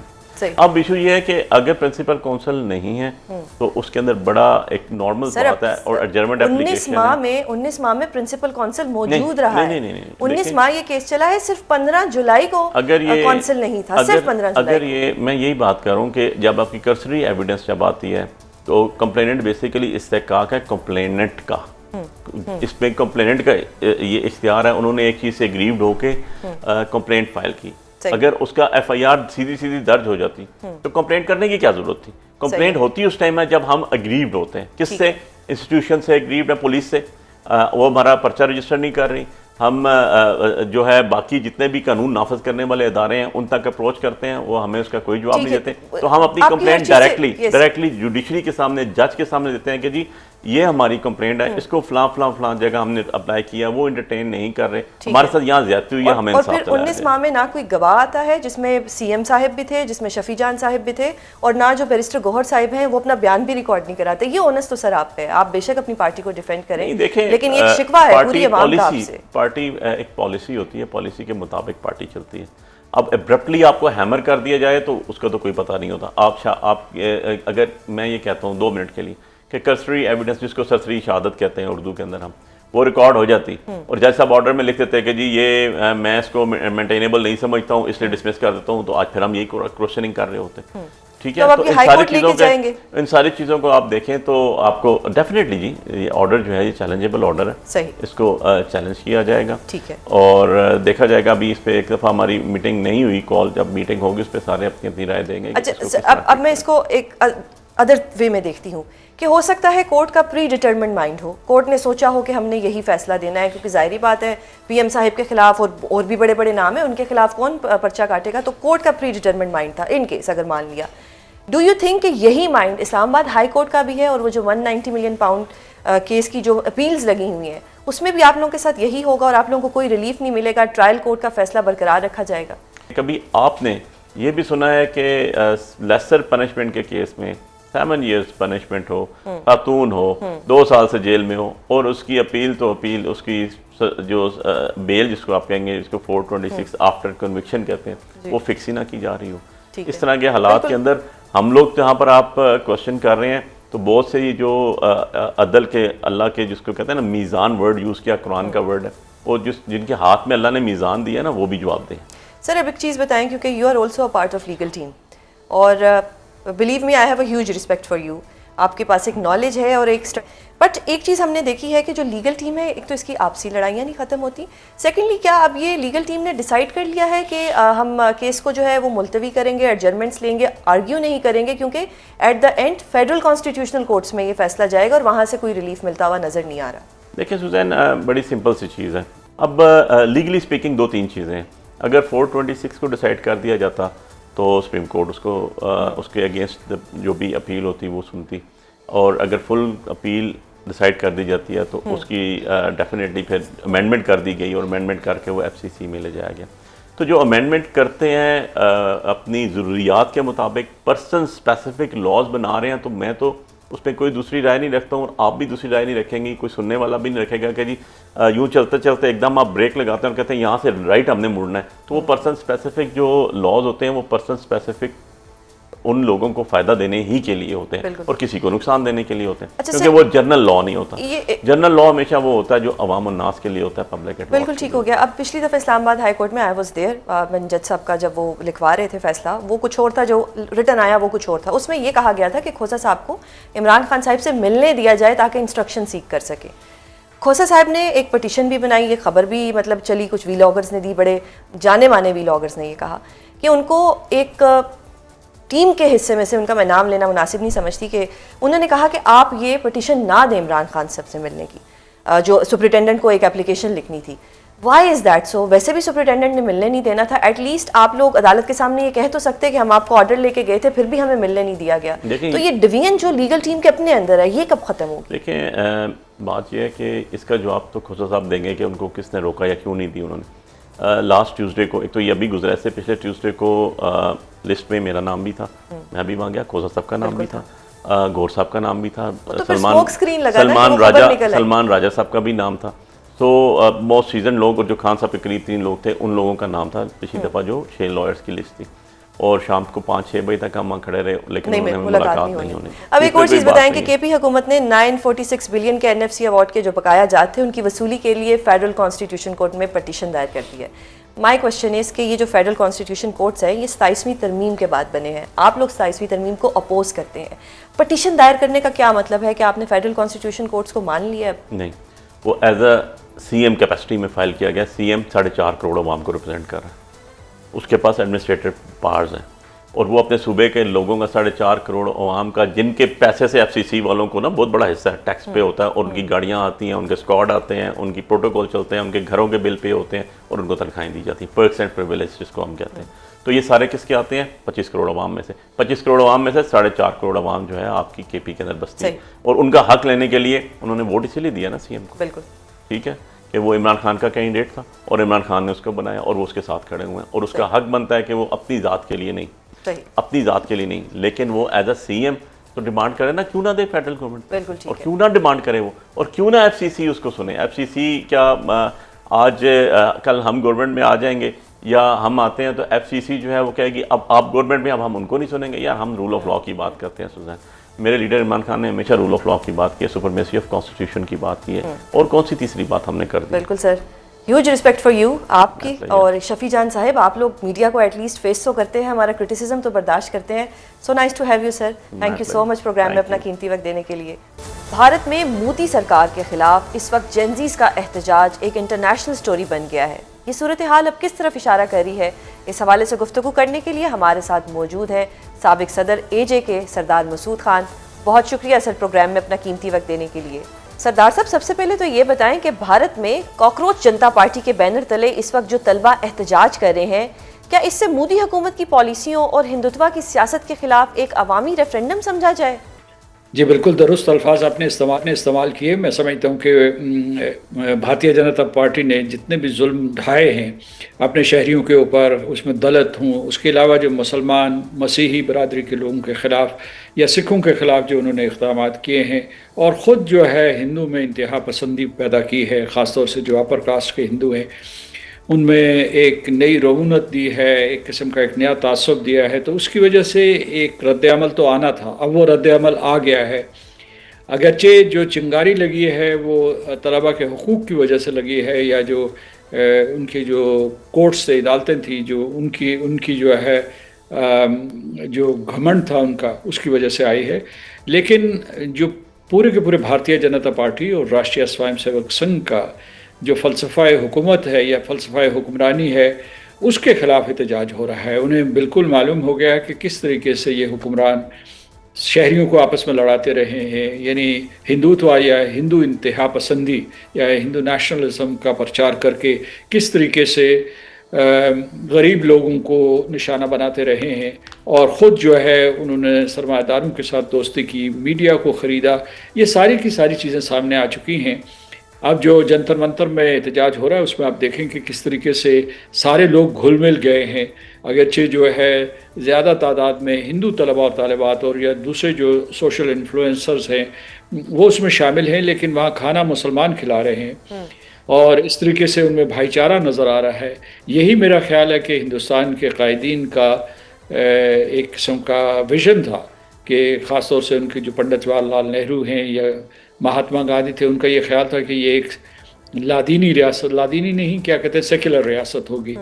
اب ایشو یہ ہے کہ اگر پرنسپل کونسل نہیں ہے تو اس کے اندر بڑا ایک نارمل بات ہے، اور ایڈجرمنٹ اپلیکیشن 19 ماہ میں پرنسپل کونسل موجود رہا ہے. 19 ماہ یہ کیس چلا ہے، صرف 15 جولائی کو کونسل نہیں تھا، صرف 15 جولائی. اگر یہ میں یہی بات کر رہا ہوں کہ جب آپ کی کرسری ایویڈنس جب آتی ہے تو کمپلیننٹ بیسیکلی استحقاق ہے کمپلیننٹ کا. اس میں کمپلیننٹ کا یہ اختیار ہے، انہوں نے ایک چیز سے اگریوڈ ہو کے کمپلینٹ فائل کی. اگر اس کا ایف آئی آر سیدھی درج ہو جاتی تو کمپلینٹ کرنے کی کیا ضرورت تھی؟ کمپلینٹ ہوتی اس ٹائم ہے جب ہم اگریوڈ ہوتے ہیں. کس سے؟ انسٹیٹیوشن سے اگریوڈ ہے، پولیس سے، وہ ہمارا پرچہ رجسٹر نہیں کر رہی. ہم جو ہے باقی جتنے بھی قانون نافذ کرنے والے ادارے ہیں ان تک اپروچ کرتے ہیں، وہ ہمیں اس کا کوئی جواب نہیں دیتے. تو ہم اپنی کمپلینٹ ڈائریکٹلی جوڈیشری کے سامنے، جج کے سامنے دیتے ہیں کہ جی یہ ہماری کمپلینٹ ہے، اس کو فلاں جگہ ہم نے اپلائی کیا، وہ انٹرٹین نہیں کر رہے، ہمارے ساتھ یہاں زیادتی ہوئی ہے، ہمیں انصاف دلایا جائے. 19 ماہ میں نہ کوئی گواہ آتا ہے جس میں سی ایم صاحب بھی تھے، جس میں شفیع جان صاحب بھی تھے، اور نہ جو بیرسٹر گوہر صاحب ہیں وہ اپنا بیان بھی ریکارڈ نہیں کراتے. یہ اونس تو سر آپ پہ، آپ بے شک اپنی پارٹی کو ڈیفینڈ کریں، لیکن یہ ایک شکوہ ہے پوری عوام کا آپ سے. پارٹی ایک پالیسی ہوتی ہے، پالیسی کے مطابق پارٹی چلتی ہے. اب ابرپٹلی آپ کو ہیمر کر دیا جائے تو اس کا تو کوئی پتہ نہیں ہوتا. آپ اگر میں یہ کہتا ہوں 2 منٹ کے لیے کہ کرسری ایویڈنس، جس کو سرسری شہادت کہتے ہیں اردو کے اندر ہم، وہ ریکارڈ ہو جاتی، اور جج صاحب آرڈر میں لکھ دیتے کہ جی یہ میں اس کو مینٹینیبل نہیں سمجھتا ہوں اس لیے ڈسمس کر دیتا ہوں، تو آج پھر ہم یہی کوشچننگ کر رہے ہوتے ہیں. ٹھیک ہے، تو ان ساری چیزوں کو آپ دیکھیں تو آپ کو ڈیفینیٹلی جی یہ آرڈر جو ہے یہ چیلنجیبل آرڈر ہے، اس کو چیلنج کیا جائے گا. ٹھیک ہے، اور دیکھا جائے گا. ابھی اس پہ ایک دفعہ ہماری میٹنگ نہیں ہوئی کال، جب میٹنگ ہوگی اس پہ سارے اپنی رائے دیں گے. اچھا اب میں اس کو ایک ادر وے میں دیکھتی ہوں کہ ہو سکتا ہے کورٹ کا پری ڈیٹرمنٹ مائنڈ ہو، کورٹ نے سوچا ہو کہ ہم نے یہی فیصلہ دینا ہے، کیونکہ ظاہری بات ہے پی ایم صاحب کے خلاف اور بھی بڑے بڑے نام ہیں، ان کے خلاف کون پرچہ کاٹے گا. تو کورٹ کا پری ڈیٹرمنٹ مائنڈ تھا ان کیس اگر مان لیا. ڈو یو تھنک کہ یہی مائنڈ اسلام آباد ہائی کورٹ کا بھی ہے، اور وہ جو 190 ملین پاؤنڈ کیس کی جو اپیلز لگی ہوئی ہیں اس میں بھی آپ لوگوں کے ساتھ یہی ہوگا، اور آپ لوگوں کو کوئی ریلیف نہیں ملے گا، ٹرائل کورٹ کا فیصلہ برقرار رکھا جائے گا؟ کبھی آپ نے یہ بھی سنا ہے کہ لیسر پنشمنٹ کے کیس میں 7 ایئرس پنشمنٹ ہو، خاتون ہو 2 سال سے جیل میں ہو، اور اس کی اپیل تو اپیل، اس کی جو بیل جس کو آپ کہیں گے، جس کو 426 آفٹر کنوکشن کہتے ہیں، وہ فکس ہی نہ کی جا رہی ہو. اس طرح کے حالات کے اندر ہم لوگ جہاں پر آپ کوشچن کر رہے ہیں تو بہت سے جو عدل کے، اللہ کے جس کو کہتے ہیں نا میزان ورڈ یوز کیا، قرآن کا ورڈ ہے، وہ جن کے ہاتھ میں اللہ نے میزان دیا نا وہ بھی جواب دیں. سر اب ایک چیز بتائیں، کیونکہ you are also a part of legal team, اور believe me I have a huge respect for you. آپ کے پاس ایک نالج ہے اور بٹ ایک چیز ہم نے دیکھی ہے کہ جو لیگل ٹیم ہے، ایک تو اس کی آپسی لڑائیاں نہیں ختم ہوتی. سیکنڈلی کیا اب یہ لیگل ٹیم نے ڈیسائیڈ کر لیا ہے کہ ہم کیس کو جو ہے وہ ملتوی کریں گے، ایڈجرمنٹس لیں گے، آرگیو نہیں کریں گے، کیونکہ at the end federal constitutional courts میں یہ فیصلہ جائے گا اور وہاں سے کوئی ریلیف ملتا ہوا نظر نہیں آ رہا؟ دیکھیں سوزین، بڑی سمپل سی چیز ہے. اب لیگلی اسپیکنگ 2-3 چیزیں ہیں. اگر 426 کو ڈیسائیڈ کر دیا جاتا تو سپریم کورٹ اس کو اس کے اگینسٹ جو بھی اپیل ہوتی وہ سنتی، اور اگر فل اپیل ڈیسائیڈ کر دی جاتی ہے تو اس کی ڈیفینیٹلی پھر امینڈمنٹ کر دی گئی، اور امینڈمنٹ کر کے وہ ایف سی سی میں لے جایا گیا. تو جو امینڈمنٹ کرتے ہیں اپنی ضروریات کے مطابق پرسن اسپیسیفک لاز بنا رہے ہیں، تو میں تو اس پہ کوئی دوسری رائے نہیں رکھتا ہوں، اور آپ بھی دوسری رائے نہیں رکھیں گی، کوئی سننے والا بھی نہیں رکھے گا کہ جی یوں چلتے چلتے ایک دم آپ بریک لگاتے ہیں اور کہتے ہیں یہاں سے رائٹ ہم نے مڑنا ہے. تو وہ پرسن اسپیسیفک جو لاز ہوتے ہیں وہ پرسن اسپیسیفک ان لوگوں کو فائدہ دینے ہی کے لیے ہوتے ہیں اور کسی کو نقصان دینے کے لیے ہوتے ہیں، کیونکہ وہ جنرل لا نہیں ہوتا. جنرل لا ہمیشہ وہ ہوتا ہے جو عوام الناس کے لیے ہوتا ہے، پبلک ایٹ. بالکل ٹھیک ہو گیا. اب پچھلی دفعہ اسلام آباد ہائی کورٹ میں آئی واز دیئر، جج صاحب کا جب وہ لکھوا رہے تھے فیصلہ، وہ کچھ اور تھا، جو ریٹن آیا وہ کچھ اور تھا. اس میں یہ کہا گیا تھا کہ کھوسا صاحب کو عمران خان صاحب سے ملنے دیا جائے تاکہ انسٹرکشن سیکھ کر سکے. کھوسا صاحب نے ایک پٹیشن بھی بنائی، یہ خبر بھی مطلب چلی، کچھ ویلاگرز نے دی، بڑے جانے مانے ویلاگرز نے یہ کہا کہ ان کو ایک ٹیم کے حصے میں سے، ان کا میں نام لینا مناسب نہیں سمجھتی، کہ انہوں نے کہا کہ آپ یہ پٹیشن نہ دیں عمران خان صاحب سے ملنے کی، جو سپرنٹینڈنٹ کو ایک اپلیکیشن لکھنی تھی. Why is that so? ویسے بھی سپرنٹینڈنٹ نے ملنے نہیں دینا تھا، ایٹ لیسٹ آپ لوگ عدالت کے سامنے یہ کہہ تو سکتے کہ ہم آپ کو آرڈر لے کے گئے تھے پھر بھی ہمیں ملنے نہیں دیا گیا. تو یہ ڈویژن جو لیگل ٹیم کے اپنے اندر ہے، یہ کب ختم ہوگی؟ دیکھیں بات یہ ہے کہ اس کا جواب تو کھوسا صاحب دیں گے کہ ان کو کس نے روکا یا کیوں نہیں دی انہوں نے. لاسٹ ٹیوزڈے کو، ایک تو یہ ابھی گزرا سے پچھلے ٹیوزڈے کو لسٹ میں میرا نام بھی تھا، میں بھی وہاں گیا، کھوسا صاحب کا نام بھی تھا، گور صاحب کا نام بھی تھا، سلمان راجہ صاحب کا بھی نام تھا. تو موسٹ سیزن لوگ، اور جو خان صاحب کے قریب 3 لوگ تھے، ان لوگوں کا نام تھا پچھلی دفعہ جو 6 لائرز کی لسٹ تھی. اور شام کو 5-6 بجے تک ہم وہاں کھڑے رہے، لیکن انہوں نے ملاقات نہیں ہونے. اب ایک اور چیز بتائیں کہ کے پی حکومت نے 946 بلین کے NFC ایوارڈ کے جو بقایا جات تھے ان کی وصولی کے لیے فیڈرل کانسٹیٹیوشن کورٹ میں پٹیشن دائر کر دی ہے. مائی کوشچن از کہ یہ جو فیڈرل کانسٹیٹیوشن کورٹس ہیں یہ 27ویں ترمیم کے بعد بنے ہیں، آپ لوگ 27ویں ترمیم کو اپوز کرتے ہیں. پٹیشن دائر کرنے کا کیا مطلب ہے کہ آپ نے فیڈرل کانسٹیٹیوشن کورٹس کو مان لیا ہے؟ نہیں، وہ ایز اے CM کیپیسٹی میں فائل کیا گیا. CM 4.5 کروڑ عوام کو ریپرزینٹ کر رہا ہے، اس کے پاس ایڈمنسٹریٹو پاورز ہیں، اور وہ اپنے صوبے کے لوگوں کا 4.5 کروڑ عوام کا، جن کے پیسے سے FCC والوں کو نا بہت بڑا حصہ ہے، ٹیکس پے ہوتا ہے، اور ان کی گاڑیاں آتی ہیں، ان کے اسکواڈ آتے ہیں، ان کی پروٹوکول چلتے ہیں، ان کے گھروں کے بل پے ہوتے ہیں، اور ان کو تنخواہیں دی جاتی ہیں، پرکس اینڈ پریویلیج جس کو ہم کہتے ہیں. تو یہ سارے کس کے آتے ہیں؟ 25 کروڑ عوام میں سے. 25 کروڑ عوام میں سے 4.5 کروڑ عوام جو ہے آپ کی KP کے اندر بستی ہے، اور ان کا حق لینے کے لیے انہوں نے ووٹ اسی لیے دیا نا CM کو. بالکل ٹھیک ہے کہ وہ عمران خان کا کینڈیڈیٹ تھا، اور عمران خان نے اس کو بنایا، اور وہ اس کے ساتھ کھڑے ہوئے ہیں، اور اس کا حق بنتا ہے کہ وہ اپنی ذات کے لیے نہیں، اپنی ذات کے لیے نہیں، لیکن وہ ایز اے CM تو ڈیمانڈ کرے نا، کیوں نہ دے فیڈرل گورنمنٹ، اور کیوں نہ ڈیمانڈ کرے وہ، اور کیوں نہ FCC اس کو سنے. FCC کیا آج کل ہم گورنمنٹ میں آ جائیں گے یا ہم آتے ہیں تو FCC جو ہے وہ کہے گی اب آپ گورنمنٹ میں، اب ہم ان کو نہیں سنیں گے. یار ہم رول آف لا کی بات کرتے ہیں سوزین، میرے لیڈر عمران خان نے ہمیشہ رول آف لا کی بات کی ہے، سپرمیسی آف کانسٹیٹیوشن کی بات کی ہے، اور کون سی تیسری بات ہم نے کر دی. بالکل سر، ہیوج رسپیکٹ فار یو، آپ کی اور شفیع جان صاحب. آپ لوگ میڈیا کو ایٹ لیسٹ فیس تو کرتے ہیں، ہمارا کرٹیسزم تو برداشت کرتے ہیں. So nice to have you sir, thank you so much programme میں اپنا قیمتی وقت دینے کے لیے. بھارت میں مودی سرکار کے خلاف اس وقت جینزیز کا احتجاج ایک انٹرنیشنل سٹوری بن گیا ہے. یہ صورتحال اب کس طرف اشارہ کر رہی ہے، اس حوالے سے گفتگو کرنے کے لیے ہمارے ساتھ موجود ہے سابق صدر AJ کے سردار مسعود خان. بہت شکریہ سر پروگرام میں اپنا قیمتی وقت دینے کے لیے. سردار صاحب، سب سے پہلے تو یہ بتائیں کہ بھارت میں کاکروچ جنتا پارٹی کے بینر تلے اس وقت جو طلبہ احتجاج کر رہے ہیں، کیا اس سے مودی حکومت کی پالیسیوں اور ہندوتوا کی سیاست کے خلاف ایک عوامی ریفرینڈم سمجھا جائے؟ جی بالکل درست الفاظ آپ نے استعمال کیے. میں سمجھتا ہوں کہ بھارتیہ جنتا پارٹی نے جتنے بھی ظلم ڈھائے ہیں اپنے شہریوں کے اوپر، اس میں دلت ہوں، اس کے علاوہ جو مسلمان مسیحی برادری کے لوگوں کے خلاف یا سکھوں کے خلاف جو انہوں نے اقدامات کیے ہیں، اور خود جو ہے ہندو میں انتہا پسندی پیدا کی ہے، خاص طور سے جو اپر کاسٹ کے ہندو ہیں ان میں ایک نئی رونت دی ہے، ایک قسم کا ایک نیا تعصب دیا ہے. تو اس کی وجہ سے ایک رد عمل تو آنا تھا، اب وہ رد عمل آ گیا ہے. اگرچہ جو چنگاری لگی ہے وہ طلبہ کے حقوق کی وجہ سے لگی ہے، یا جو ان کی جو کورٹس سے عدالتیں تھیں، جو ان کی جو ہے جو گھمنڈ تھا ان کا، اس کی وجہ سے آئی ہے. لیکن جو پورے کے پورے بھارتیہ جنتا پارٹی اور راشٹریہ سوائم سیوک سنگھ کا جو فلسفہ حکومت ہے یا فلسفہ حکمرانی ہے، اس کے خلاف احتجاج ہو رہا ہے. انہیں بالکل معلوم ہو گیا کہ کس طریقے سے یہ حکمران شہریوں کو آپس میں لڑاتے رہے ہیں، یعنی ہندوتوا یا ہندو انتہا پسندی یا ہندو نیشنلزم کا پرچار کر کے کس طریقے سے غریب لوگوں کو نشانہ بناتے رہے ہیں، اور خود جو ہے انہوں نے سرمایہ داروں کے ساتھ دوستی کی، میڈیا کو خریدا. یہ ساری کی ساری چیزیں سامنے آ چکی ہیں. اب جو جنتر منتر میں احتجاج ہو رہا ہے اس میں آپ دیکھیں کہ کس طریقے سے سارے لوگ گھل مل گئے ہیں، اگرچہ جو ہے زیادہ تعداد میں ہندو طلباء اور طالبات اور یا دوسرے جو سوشل انفلوئنسرز ہیں وہ اس میں شامل ہیں، لیکن وہاں کھانا مسلمان کھلا رہے ہیں اور اس طریقے سے ان میں بھائی چارہ نظر آ رہا ہے۔ یہی میرا خیال ہے کہ ہندوستان کے قائدین کا ایک قسم کا ویژن تھا، کہ خاص طور سے ان کے جو پنڈت جواہر لال نہرو ہیں یا مہاتما گاندھی تھے، ان کا یہ خیال تھا کہ یہ ایک لادینی ریاست، لادینی نہیں کیا کہتے ہیں، سیکولر ریاست ہوگی،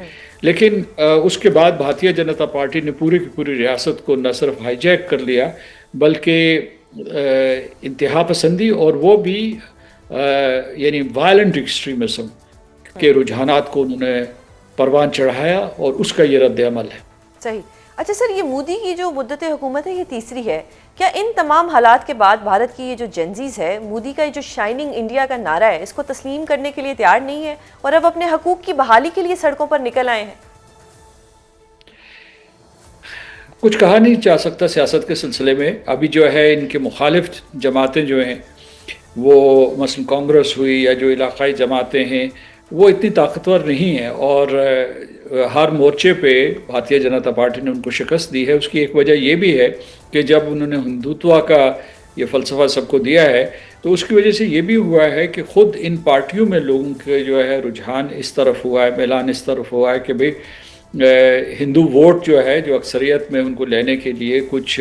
لیکن اس کے بعد بھارتیہ جنتا پارٹی نے پوری کی پوری ریاست کو نہ صرف ہائی جیک کر لیا بلکہ انتہا پسندی اور وہ بھی یعنی وائلنٹ ایکسٹریمزم کے رجحانات کو انہوں نے پروان چڑھایا اور اس کا یہ رد عمل ہے۔ صحیح۔ اچھا سر، یہ مودی کی جو مدت حکومت ہے یہ تیسری ہے، کیا ان تمام حالات کے بعد بھارت کی یہ جو جنزیز ہے، مودی کا یہ جو شائننگ انڈیا کا نعرہ ہے، اس کو تسلیم کرنے کے لیے تیار نہیں ہے اور اب اپنے حقوق کی بحالی کے لیے سڑکوں پر نکل آئے ہیں؟ کچھ کہا نہیں جا سکتا سیاست کے سلسلے میں۔ ابھی جو ہے ان کے مخالف جماعتیں جو ہیں وہ مثلا کانگریس ہوئی یا جو علاقائی جماعتیں ہیں وہ اتنی طاقتور نہیں ہیں، اور ہر مورچے پہ بھارتیہ جنتا پارٹی نے ان کو شکست دی ہے۔ اس کی ایک وجہ یہ بھی ہے کہ جب انہوں نے ہندوتوا کا یہ فلسفہ سب کو دیا ہے تو اس کی وجہ سے یہ بھی ہوا ہے کہ خود ان پارٹیوں میں لوگوں کے جو ہے رجحان اس طرف ہوا ہے، میلان اس طرف ہوا ہے کہ بھئی ہندو ووٹ جو ہے جو اکثریت میں ان کو لینے کے لیے کچھ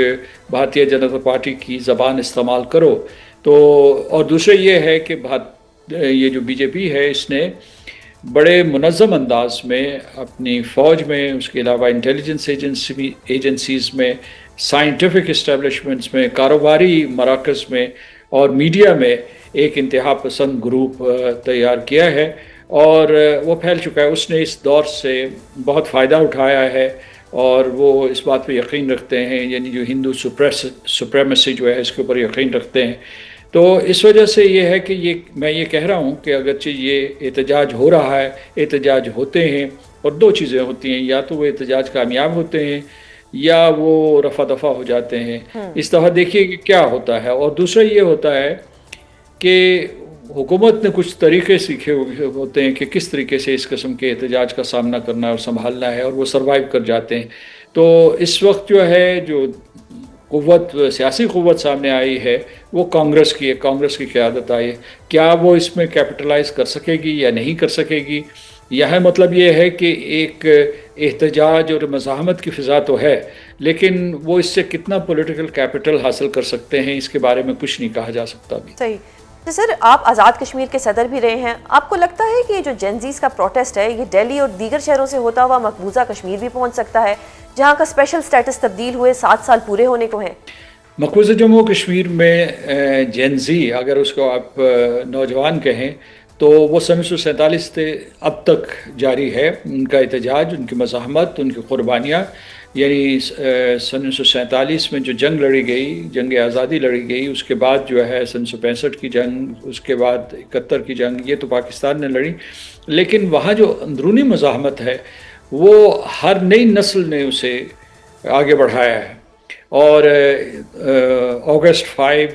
بھارتیہ جنتا پارٹی کی زبان استعمال کرو۔ تو اور دوسرے یہ ہے کہ یہ جو بی جے پی ہے اس نے بڑے منظم انداز میں اپنی فوج میں، اس کے علاوہ انٹیلیجنس ایجنسیز میں، سائنٹیفک اسٹیبلشمنٹس میں، کاروباری مراکز میں اور میڈیا میں ایک انتہا پسند گروپ تیار کیا ہے اور وہ پھیل چکا ہے۔ اس نے اس دور سے بہت فائدہ اٹھایا ہے اور وہ اس بات پہ یقین رکھتے ہیں، یعنی جو ہندو سپریمیسی جو ہے اس کے اوپر یقین رکھتے ہیں۔ تو اس وجہ سے یہ ہے کہ میں یہ کہہ رہا ہوں کہ اگرچہ یہ احتجاج ہو رہا ہے، احتجاج ہوتے ہیں اور دو چیزیں ہوتی ہیں، یا تو وہ احتجاج کامیاب ہوتے ہیں یا وہ رفع دفع ہو جاتے ہیں۔ اس طرح دیکھیے کہ کیا ہوتا ہے۔ اور دوسرا یہ ہوتا ہے کہ حکومت نے کچھ طریقے سیکھے ہوتے ہیں کہ کس طریقے سے اس قسم کے احتجاج کا سامنا کرنا اور سنبھالنا ہے، اور وہ سروائیو کر جاتے ہیں۔ تو اس وقت جو ہے جو سیاسی قوت سامنے آئی ہے وہ کانگریس کی ہے، کانگریس کی قیادت آئی ہے۔ کیا وہ اس میں کیپٹلائز کر سکے گی یا نہیں کر سکے گی؟ یہاں مطلب یہ ہے کہ ایک احتجاج اور مزاحمت کی فضا تو ہے، لیکن وہ اس سے کتنا پولیٹیکل کیپٹل حاصل کر سکتے ہیں اس کے بارے میں کچھ نہیں کہا جا سکتا ابھی۔ صحیح۔ سر، آپ آزاد کشمیر کے صدر بھی رہے ہیں، آپ کو لگتا ہے کہ یہ جو جنزیز کا پروٹیسٹ ہے یہ دہلی اور دیگر شہروں سے ہوتا ہوا مقبوضہ کشمیر بھی پہنچ سکتا ہے، جہاں کا اسپیشل سٹیٹس تبدیل ہوئے 7 سال پورے ہونے کو ہیں؟ مقبوضہ جموں و کشمیر میں جینزی اگر اس کو آپ نوجوان کہیں تو وہ 1947 سے اب تک جاری ہے ان کا احتجاج، ان کی مزاحمت، ان کی قربانیاں۔ یعنی 1947 میں جو جنگ لڑی گئی، جنگ آزادی لڑی گئی، اس کے بعد جو ہے 1965 کی جنگ، اس کے بعد 71 کی جنگ، یہ تو پاکستان نے لڑی، لیکن وہاں جو اندرونی مزاحمت ہے وہ ہر نئی نسل نے اسے آگے بڑھایا ہے۔ اور اگست 5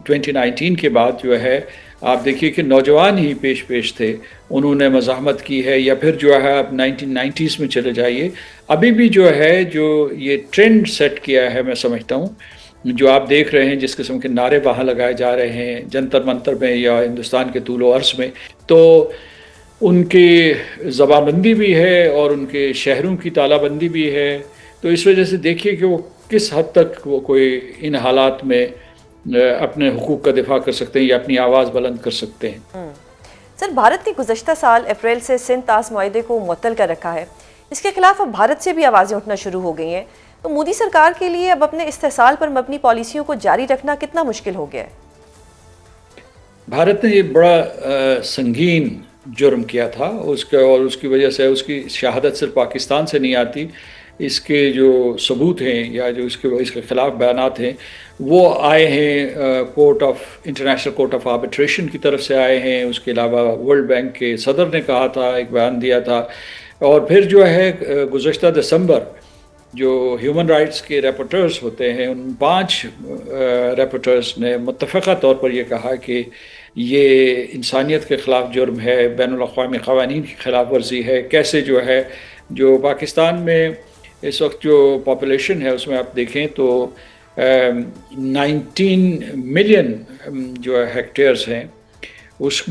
2019 کے بعد جو ہے آپ دیکھیے کہ نوجوان ہی پیش تھے، انہوں نے مزاحمت کی ہے، یا پھر جو ہے آپ 1990s میں چلے جائیے، ابھی بھی جو ہے جو یہ ٹرینڈ سیٹ کیا ہے میں سمجھتا ہوں، جو آپ دیکھ رہے ہیں جس قسم کے نعرے وہاں لگائے جا رہے ہیں جنتر منتر میں یا ہندوستان کے طول و عرض میں، تو ان کی زبان بندی بھی ہے اور ان کے شہروں کی تالہ بندی بھی ہے۔ تو اس وجہ سے دیکھیے کہ وہ کس حد تک وہ کوئی ان حالات میں اپنے حقوق کا دفاع کر سکتے ہیں یا اپنی آواز بلند کر سکتے ہیں۔ سر، بھارت نے گزشتہ سال اپریل سے سندھ طاس معاہدے کو معطل کر رکھا ہے، اس کے خلاف اب بھارت سے بھی آوازیں اٹھنا شروع ہو گئی ہیں، تو مودی سرکار کے لیے اب اپنے استحصال پر مبنی پالیسیوں کو جاری رکھنا کتنا مشکل ہو گیا ہے؟ بھارت نے یہ بڑا سنگین جرم کیا تھا اور اس کی وجہ سے اس کی شہادت صرف پاکستان سے نہیں آتی، اس کے جو ثبوت ہیں یا جو اس کے خلاف بیانات ہیں وہ آئے ہیں انٹرنیشنل کورٹ آف آربیٹریشن کی طرف سے آئے ہیں، اس کے علاوہ ورلڈ بینک کے صدر نے کہا تھا، ایک بیان دیا تھا، اور پھر جو ہے گزشتہ دسمبر جو ہیومن رائٹس کے ریپورٹرز ہوتے ہیں ان 5 ریپورٹرز نے متفقہ طور پر یہ کہا کہ یہ انسانیت کے خلاف جرم ہے، بین الاقوامی قوانین کی خلاف ورزی ہے. کیسے جو ہے جو پاکستان میں اس وقت جو پاپولیشن ہے اس میں آپ دیکھیں تو 19 ملین جو ہیکٹیئرز ہیں، اس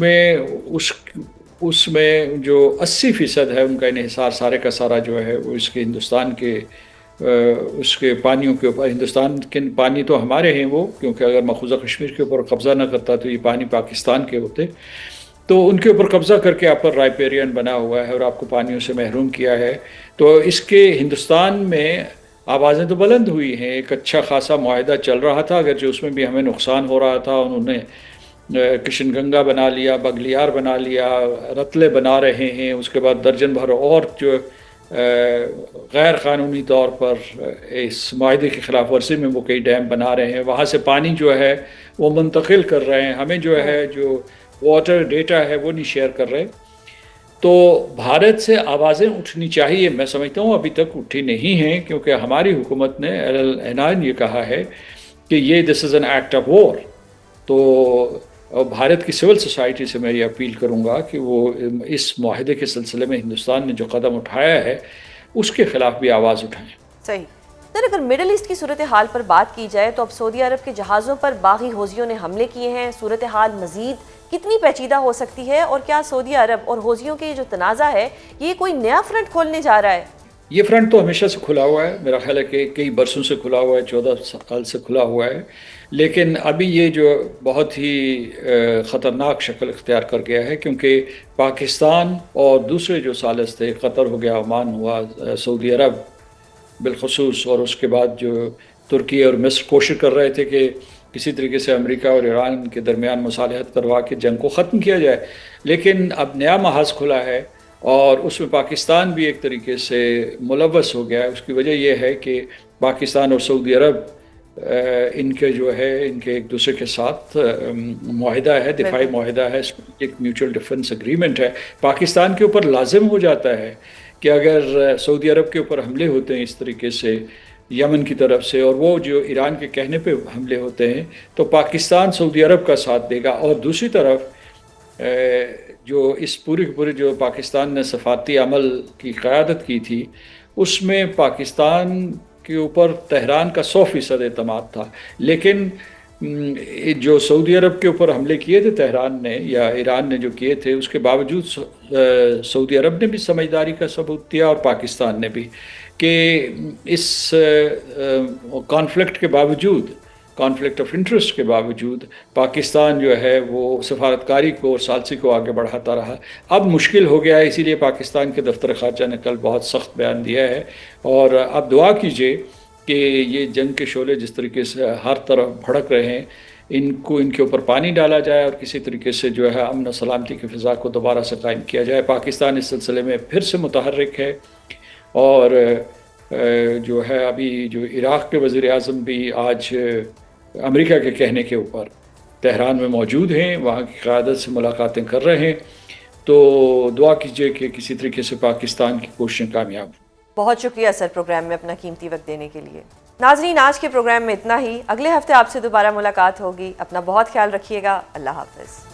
میں جو 80% ہے ان کا انحصار سارے کا سارا جو ہے وہ اس کے ہندوستان کے اس کے پانیوں کے اوپر. ہندوستان کے پانی تو ہمارے ہیں وہ، کیونکہ اگر مقبوضہ کشمیر کے اوپر قبضہ نہ کرتا تو یہ پانی پاکستان کے ہوتے. تو ان کے اوپر قبضہ کر کے آپ پر رائپیرین بنا ہوا ہے اور آپ کو پانیوں سے محروم کیا ہے. تو اس کے ہندوستان میں آوازیں تو بلند ہوئی ہیں، ایک اچھا خاصا معاہدہ چل رہا تھا، اگرچہ اس میں بھی ہمیں نقصان ہو رہا تھا. انہوں نے کشن گنگا بنا لیا، بگلیار بنا لیا، رتلے بنا رہے ہیں، اس کے بعد درجن بھر اور جو غیر قانونی طور پر اس معاہدے کی خلاف ورزی میں وہ کئی ڈیم بنا رہے ہیں. وہاں سے پانی جو ہے وہ منتقل کر رہے ہیں، ہمیں جو ہے جو واٹر ڈیٹا ہے وہ نہیں شیئر کر رہے. تو بھارت سے آوازیں اٹھنی چاہیے. میں سمجھتا ہوں ابھی تک اٹھی نہیں ہیں، کیونکہ ہماری حکومت نے العنان یہ کہا ہے کہ یہ this is an act of war. تو بھارت کی سول سوسائٹی سے میں یہ اپیل کروں گا کہ وہ اس معاہدے کے سلسلے میں ہندوستان نے جو قدم اٹھایا ہے اس کے خلاف بھی آواز اٹھائیں. صحیح. سر، اگر مڈل ایسٹ کی صورتحال پر بات کی جائے تو اب سعودی عرب کے جہازوں پر باغی حوثیوں نے حملے کیے ہیں. صورتحال مزید کتنی پیچیدہ ہو سکتی ہے، اور کیا سعودی عرب اور حوثیوں کے جو تنازع ہے یہ کوئی نیا فرنٹ کھولنے جا رہا ہے؟ یہ فرنٹ تو ہمیشہ سے کھلا ہوا ہے، میرا خیال ہے کہ کئی برسوں سے کھلا ہوا ہے، 14 سال سے کھلا ہوا ہے. لیکن ابھی یہ جو بہت ہی خطرناک شکل اختیار کر گیا ہے، کیونکہ پاکستان اور دوسرے جو ثالث تھے، قطر ہو گیا، عمان ہوا، سعودی عرب بالخصوص، اور اس کے بعد جو ترکی اور مصر کوشش کر رہے تھے کہ کسی طریقے سے امریکہ اور ایران کے درمیان مصالحت کروا کے جنگ کو ختم کیا جائے. لیکن اب نیا محاذ کھلا ہے اور اس میں پاکستان بھی ایک طریقے سے ملوث ہو گیا ہے. اس کی وجہ یہ ہے کہ پاکستان اور سعودی عرب ان کے جو ہے ان کے ایک دوسرے کے ساتھ معاہدہ ہے، دفاعی معاہدہ ہے، ایک میوچل ڈیفنس اگریمنٹ ہے. پاکستان کے اوپر لازم ہو جاتا ہے کہ اگر سعودی عرب کے اوپر حملے ہوتے ہیں اس طریقے سے یمن کی طرف سے، اور وہ جو ایران کے کہنے پہ حملے ہوتے ہیں، تو پاکستان سعودی عرب کا ساتھ دے گا. اور دوسری طرف جو اس پورے جو پاکستان نے سفارتی عمل کی قیادت کی تھی، اس میں پاکستان کے اوپر تہران کا 100% اعتماد تھا. لیکن جو سعودی عرب کے اوپر حملے کیے تھے تہران نے یا ایران نے جو کیے تھے، اس کے باوجود سعودی عرب نے بھی سمجھداری کا ثبوت دیا اور پاکستان نے بھی، کہ اس کانفلکٹ کے باوجود، کانفلکٹ آف انٹرسٹ کے باوجود، پاکستان جو ہے وہ سفارتکاری کو اور ثالثی کو آگے بڑھاتا رہا. اب مشکل ہو گیا ہے، اسی لیے پاکستان کے دفتر خارجہ نے کل بہت سخت بیان دیا ہے. اور اب دعا کیجئے کہ یہ جنگ کے شعلے جس طریقے سے ہر طرف بھڑک رہے ہیں، ان کے اوپر پانی ڈالا جائے اور کسی طریقے سے جو ہے امن و سلامتی کی فضا کو دوبارہ سے قائم کیا جائے. پاکستان اس سلسلے میں پھر سے متحرک ہے، اور جو ہے ابھی جو عراق کے وزیر اعظم بھی آج امریکہ کے کہنے کے اوپر تہران میں موجود ہیں، وہاں کی قیادت سے ملاقاتیں کر رہے ہیں. تو دعا کیجئے کہ کسی طریقے سے پاکستان کی کوششیں کامیاب ہوں. بہت شکریہ سر پروگرام میں اپنا قیمتی وقت دینے کے لیے. ناظرین، آج کے پروگرام میں اتنا ہی. اگلے ہفتے آپ سے دوبارہ ملاقات ہوگی. اپنا بہت خیال رکھیے گا. اللہ حافظ.